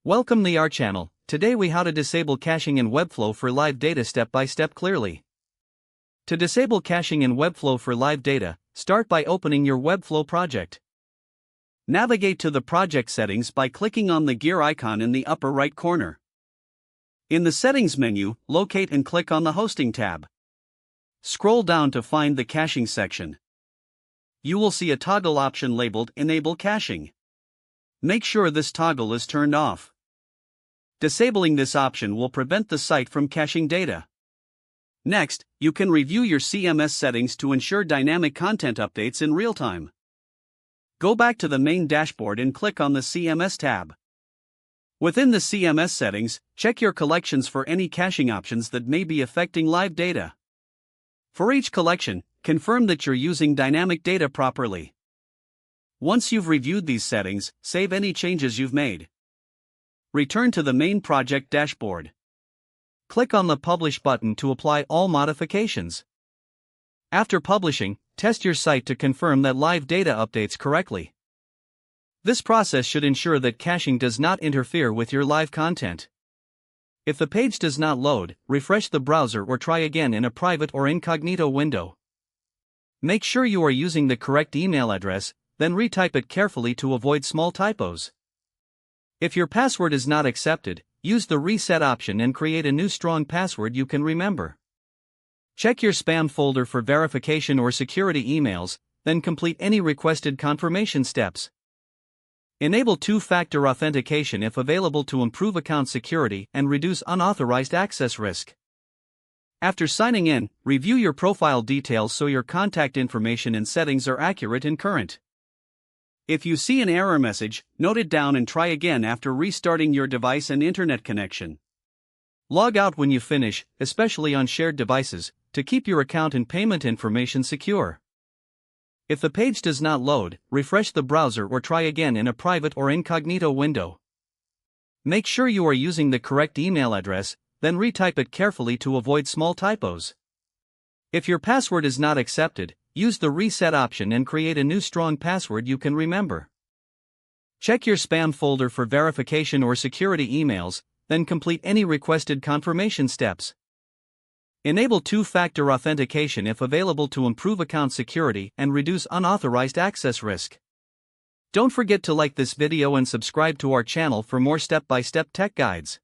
Welcome to our channel. Today we how to disable caching in Webflow for live data step by step clearly. To disable caching in Webflow for live data, start by opening your Webflow project. Navigate to the project settings by clicking on the gear icon in the upper right corner. In the settings menu, locate and click on the hosting tab. Scroll down to find the caching section. You will see a toggle option labeled Enable Caching. Make sure this toggle is turned off. Disabling this option will prevent the site from caching data. Next, you can review your CMS settings to ensure dynamic content updates in real time. Go back to the main dashboard and click on the CMS tab. Within the CMS settings, check your collections for any caching options that may be affecting live data. For each collection, confirm that you're using dynamic data properly. Once you've reviewed these settings, save any changes you've made. Return to the main project dashboard. Click on the Publish button to apply all modifications. After publishing, test your site to confirm that live data updates correctly. This process should ensure that caching does not interfere with your live content. If the page does not load, refresh the browser or try again in a private or incognito window. Make sure you are using the correct email address, then retype it carefully to avoid small typos. If your password is not accepted, use the reset option and create a new strong password you can remember. Check your spam folder for verification or security emails, then complete any requested confirmation steps. Enable two-factor authentication if available to improve account security and reduce unauthorized access risk. After signing in, review your profile details so your contact information and settings are accurate and current. If you see an error message, note it down and try again after restarting your device and internet connection. Log out when you finish, especially on shared devices, to keep your account and payment information secure. If the page does not load, refresh the browser or try again in a private or incognito window. Make sure you are using the correct email address, then retype it carefully to avoid small typos. If your password is not accepted, use the reset option and create a new strong password you can remember. Check your spam folder for verification or security emails, then complete any requested confirmation steps. Enable two-factor authentication if available to improve account security and reduce unauthorized access risk. Don't forget to like this video and subscribe to our channel for more step-by-step tech guides.